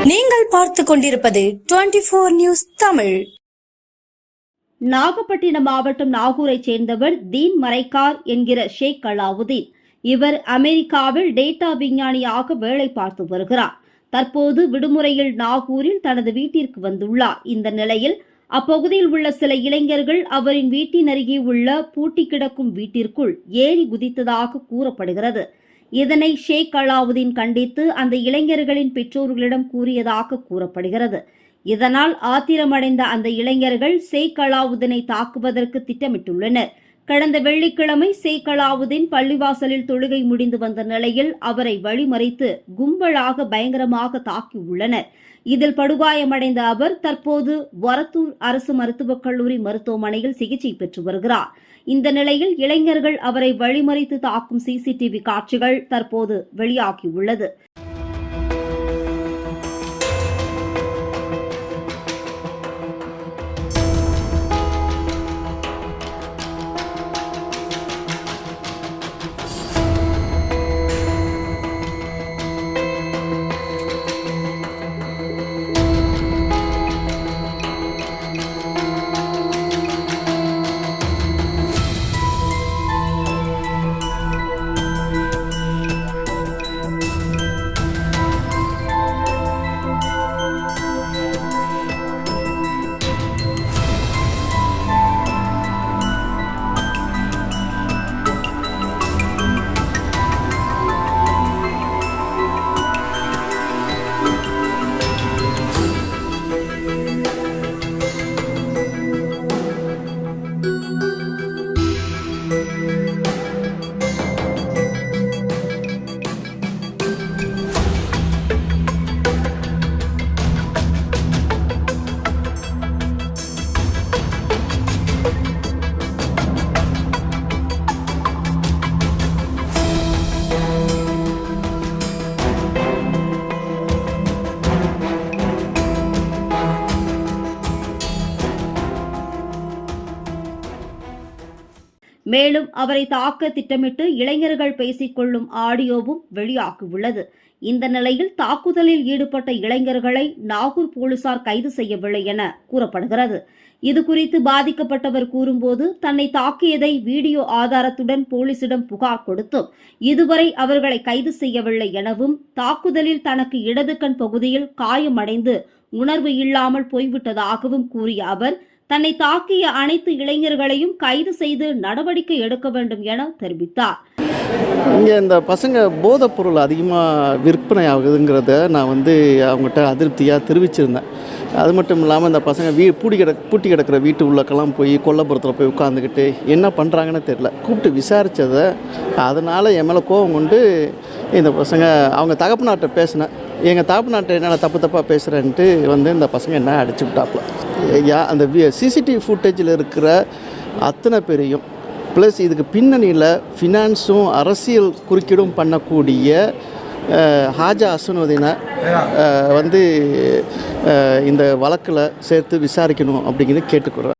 நீங்கள் பார்த்து கொண்டிருப்பது 24 நியூஸ் தமிழ். நாகப்பட்டினம் மாவட்டம் நாகூரைச் சேர்ந்தவர் தீன் மரைக்கார் என்கிற ஷேக் அலாவுதீன். இவர் அமெரிக்காவில் டேட்டா விஞ்ஞானியாக வேலை பார்த்து வருகிறார். தற்போது விடுமுறையில் நாகூரில் தனது வீட்டிற்கு வந்துள்ளார். இந்த நிலையில் அப்பகுதியில் உள்ள சில இளைஞர்கள் அவரின் வீட்டின் அருகே உள்ள பூட்டி கிடக்கும் வீட்டிற்குள் ஏறி குதித்ததாக கூறப்படுகிறது. இதனை ஷேக் அலாவுதீன் கண்டித்து அந்த இளைஞர்களின் பெற்றோர்களிடம் கூறியதாக கூறப்படுகிறது. இதனால் ஆத்திரமடைந்த அந்த இளைஞர்கள் ஷேக் அலாவுதீனை தாக்குவதற்கு திட்டமிட்டுள்ளனர். கடந்த வெள்ளிக்கிழமை ஷேக் அலாவுதீன் பள்ளிவாசலில் தொழுகை முடிந்து வந்த நிலையில் அவரை வழிமறித்து கும்பலாக பயங்கரமாக தாக்கியுள்ளனர். இதில் படுகாயமடைந்த அவர் தற்போது வரத்தூர் அரசு மருத்துவக் கல்லூரி மருத்துவமனையில் சிகிச்சை பெற்று வருகிறார். இந்த நிலையில் இளைஞர்கள் அவரை வழிமறித்து தாக்கும் சிசிடிவி காட்சிகள் தற்போது வெளியாகியுள்ளது. மேலும் அவரை தாக்க திட்டமிட்டு இளைஞர்கள் பேசிக்கொள்ளும் ஆடியோவும் வெளியாகியுள்ளது. இந்த நிலையில் தாக்குதலில் ஈடுபட்ட இளைஞர்களை நாகூர் போலீசார் கைது செய்யவில்லை என கூறப்படுகிறது. இதுகுறித்து பாதிக்கப்பட்டவர் கூறும்போது, தன்னை தாக்கியதை வீடியோ ஆதாரத்துடன் போலீசிடம் புகார் கொடுத்தும் இதுவரை அவர்களை கைது செய்யவில்லை எனவும், தாக்குதலில் தனக்கு இடது கண் பகுதியில் காயமடைந்து உணர்வு இல்லாமல் போய்விட்டதாகவும் கூறிய அவர், தன்னை தாக்கிய அனைத்து இளைஞர்களையும் கைது செய்து நடவடிக்கை எடுக்க வேண்டும் என தெரிவித்தார். இங்கே இந்த பசங்க போதைப் பொருள் அதிகமாக விற்பனை ஆகுதுங்கிறத நான் அவங்ககிட்ட அதிருப்தியாக தெரிவிச்சிருந்தேன். அது மட்டும் இல்லாமல் இந்த பசங்க பூட்டி கிடக்கிற வீட்டு உள்ளக்கெல்லாம் போய் கொல்லப்புறத்தில் போய் உட்காந்துக்கிட்டு என்ன பண்ணுறாங்கன்னு தெரில. கூப்பிட்டு விசாரித்ததை அதனால் என் மேலே கோபம் கொண்டு இந்த பசங்க அவங்க தகப்பனார்கிட்ட பேசினேன். எங்கள் தகப்பனார்கிட்ட என்னென்ன தப்பாக பேசுகிறேன்ட்டு இந்த பசங்க என்ன அடிச்சு விட்டாப்புல. அந்த சிசிடிவி ஃபுட்டேஜில் இருக்கிற அத்தனை பேரையும் ப்ளஸ் இதுக்கு பின்னணியில் ஃபினான்ஸும் அரசியல் குறுக்கீடும் பண்ணக்கூடிய ஹாஜா அசனுதீனை இந்த வழக்கில் சேர்த்து விசாரிக்கணும் அப்படிங்கிறது கேட்டுக்கிறேன்.